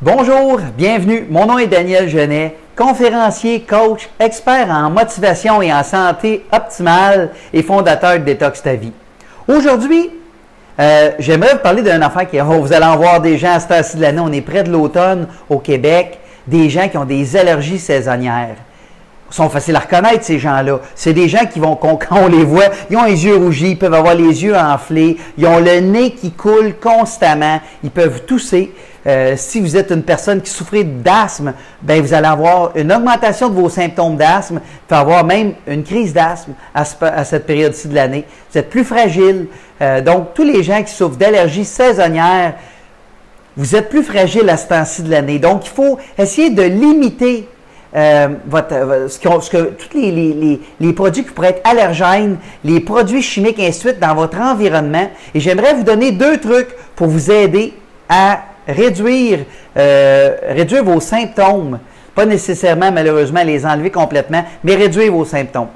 Bonjour, bienvenue. Mon nom est Daniel Genet, conférencier, coach, expert en motivation et en santé optimale et fondateur de Détox ta vie. Aujourd'hui, j'aimerais vous parler d'un affaire vous allez en voir des gens à cette heure-ci de l'année. On est près de l'automne au Québec, des gens qui ont des allergies saisonnières. Ils sont faciles à reconnaître, ces gens-là. C'est des gens qui vont, quand on les voit, ils ont les yeux rougis, ils peuvent avoir les yeux enflés, ils ont le nez qui coule constamment, ils peuvent tousser. Si vous êtes une personne qui souffre d'asthme, ben vous allez avoir une augmentation de vos symptômes d'asthme, vous pouvez avoir même une crise d'asthme à cette période-ci de l'année. Vous êtes plus fragile. Donc, tous les gens qui souffrent d'allergies saisonnières, vous êtes plus fragile à ce temps-ci de l'année. Donc, il faut essayer de limiter tous les produits qui pourraient être allergènes, les produits chimiques et ainsi de suite dans votre environnement. Et j'aimerais vous donner 2 trucs pour vous aider à réduire vos symptômes. Pas nécessairement, malheureusement, les enlever complètement, mais réduire vos symptômes.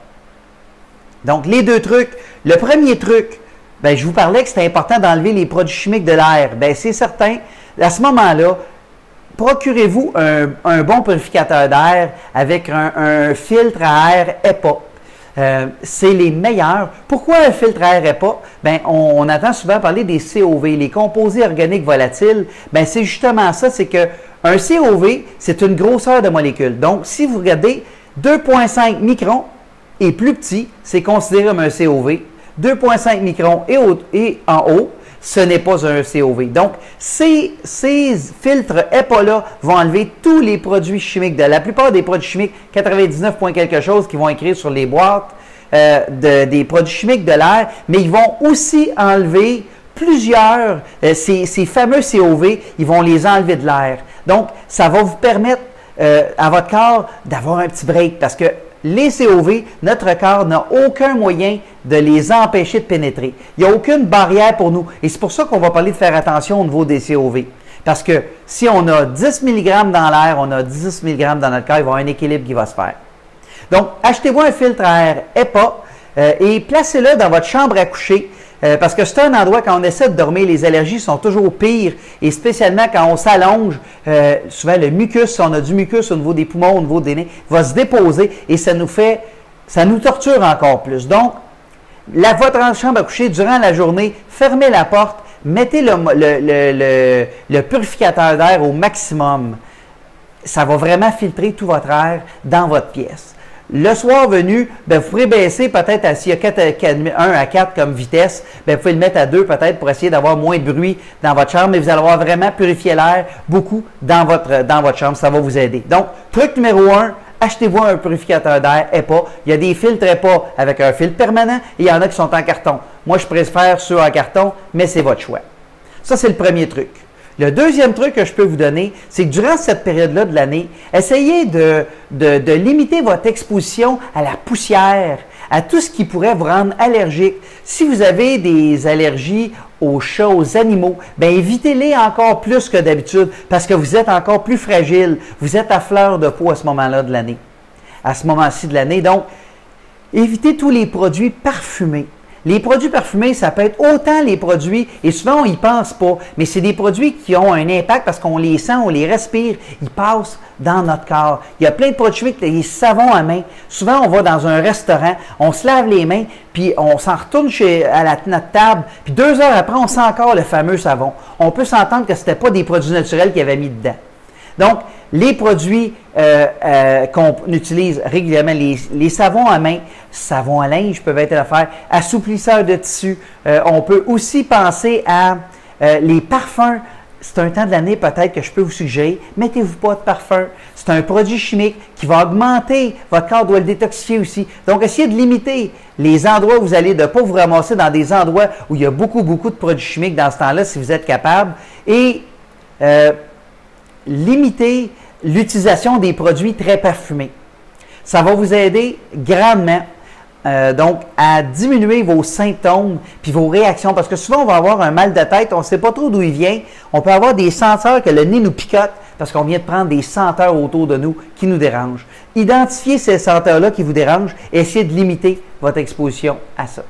Donc, les 2 trucs. Le premier truc, ben, je vous parlais que c'était important d'enlever les produits chimiques de l'air. Bien, c'est certain. À ce moment-là, procurez-vous un bon purificateur d'air avec un filtre à air EPA. C'est les meilleurs. Pourquoi un filtre à air EPA? Bien, on entend souvent parler des COV, les composés organiques volatiles. Bien, c'est justement ça, c'est qu'un COV, c'est une grosseur de molécule. Donc, si vous regardez 2,5 microns et plus petit, c'est considéré comme un COV. 2,5 microns et en haut, ce n'est pas un COV. Donc, ces filtres EPA-là vont enlever tous les produits chimiques. La plupart des produits chimiques, 99 point quelque chose, qui vont écrire sur les boîtes des produits chimiques de l'air, mais ils vont aussi enlever plusieurs, ces fameux COV, ils vont les enlever de l'air. Donc, ça va vous permettre à votre corps d'avoir un petit break parce que les COV, notre corps n'a aucun moyen de les empêcher de pénétrer. Il n'y a aucune barrière pour nous. Et c'est pour ça qu'on va parler de faire attention au niveau des COV. Parce que si on a 10 mg dans l'air, on a 10 mg dans notre corps, il va y avoir un équilibre qui va se faire. Donc, achetez-vous un filtre à air EPA et placez-le dans votre chambre à coucher. Parce que c'est un endroit, quand on essaie de dormir, les allergies sont toujours pires. Et spécialement quand on s'allonge, souvent le mucus, si on a du mucus au niveau des poumons, au niveau des nez, va se déposer et ça nous torture encore plus. Donc, votre chambre à coucher, durant la journée, fermez la porte, mettez le purificateur d'air au maximum. Ça va vraiment filtrer tout votre air dans votre pièce. Le soir venu, bien, vous pourrez baisser peut-être s'il y a 1 à 4 comme vitesse, bien, vous pouvez le mettre à 2 peut-être pour essayer d'avoir moins de bruit dans votre chambre, mais vous allez avoir vraiment purifié l'air beaucoup dans votre chambre. Ça va vous aider. Donc, truc numéro 1, achetez-vous un purificateur d'air EPA. Il y a des filtres EPA avec un filtre permanent et il y en a qui sont en carton. Moi, je préfère ceux en carton, mais c'est votre choix. Ça, c'est le premier truc. Le deuxième truc que je peux vous donner, c'est que durant cette période-là de l'année, essayez de limiter votre exposition à la poussière, à tout ce qui pourrait vous rendre allergique. Si vous avez des allergies aux chats, aux animaux, bien évitez-les encore plus que d'habitude parce que vous êtes encore plus fragile. Vous êtes à fleur de peau à ce moment-là de l'année, à ce moment-ci de l'année. Donc, évitez tous les produits parfumés. Les produits parfumés, ça peut être autant les produits, et souvent on n'y pense pas, mais c'est des produits qui ont un impact parce qu'on les sent, on les respire, ils passent dans notre corps. Il y a plein de produits chimiques, les savons à main. Souvent, on va dans un restaurant, on se lave les mains, puis on s'en retourne à notre table, puis 2 heures après, on sent encore le fameux savon. On peut s'entendre que ce n'était pas des produits naturels qu'il y avait mis dedans. Donc, les produits qu'on utilise régulièrement, les savons à main, savons à linge peuvent être à faire, assouplisseurs de tissu. On peut aussi penser à les parfums. C'est un temps de l'année peut-être que je peux vous suggérer, mettez-vous pas de parfum. C'est un produit chimique qui va augmenter, votre corps doit le détoxifier aussi. Donc, essayez de limiter les endroits où vous allez, de ne pas vous ramasser dans des endroits où il y a beaucoup de produits chimiques dans ce temps-là, si vous êtes capable. Et limitez l'utilisation des produits très parfumés. Ça va vous aider grandement donc à diminuer vos symptômes puis vos réactions parce que souvent on va avoir un mal de tête, on ne sait pas trop d'où il vient. On peut avoir des senteurs que le nez nous picote parce qu'on vient de prendre des senteurs autour de nous qui nous dérangent. Identifiez ces senteurs-là qui vous dérangent et essayez de limiter votre exposition à ça.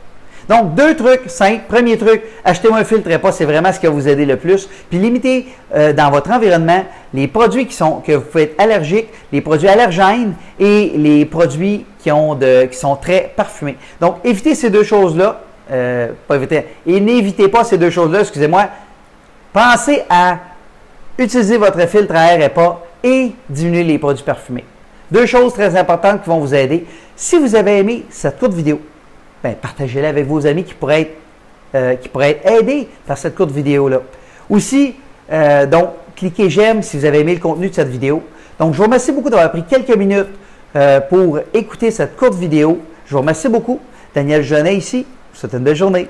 Donc, 2 trucs simples. Premier truc, achetez-moi un filtre EPA, c'est vraiment ce qui va vous aider le plus. Puis, limitez dans votre environnement les produits que vous pouvez être allergiques, les produits allergènes et les produits qui sont très parfumés. Donc, évitez ces deux choses-là. Pas éviter. Et n'évitez pas ces deux choses-là, excusez-moi. Pensez à utiliser votre filtre à air EPA et diminuer les produits parfumés. Deux choses très importantes qui vont vous aider. Si vous avez aimé cette courte vidéo, partagez-la avec vos amis qui pourraient être aidés par cette courte vidéo-là. Aussi, donc, cliquez j'aime si vous avez aimé le contenu de cette vidéo. Donc, je vous remercie beaucoup d'avoir pris quelques minutes pour écouter cette courte vidéo. Je vous remercie beaucoup. Daniel Genet ici. Je vous souhaite une belle journée.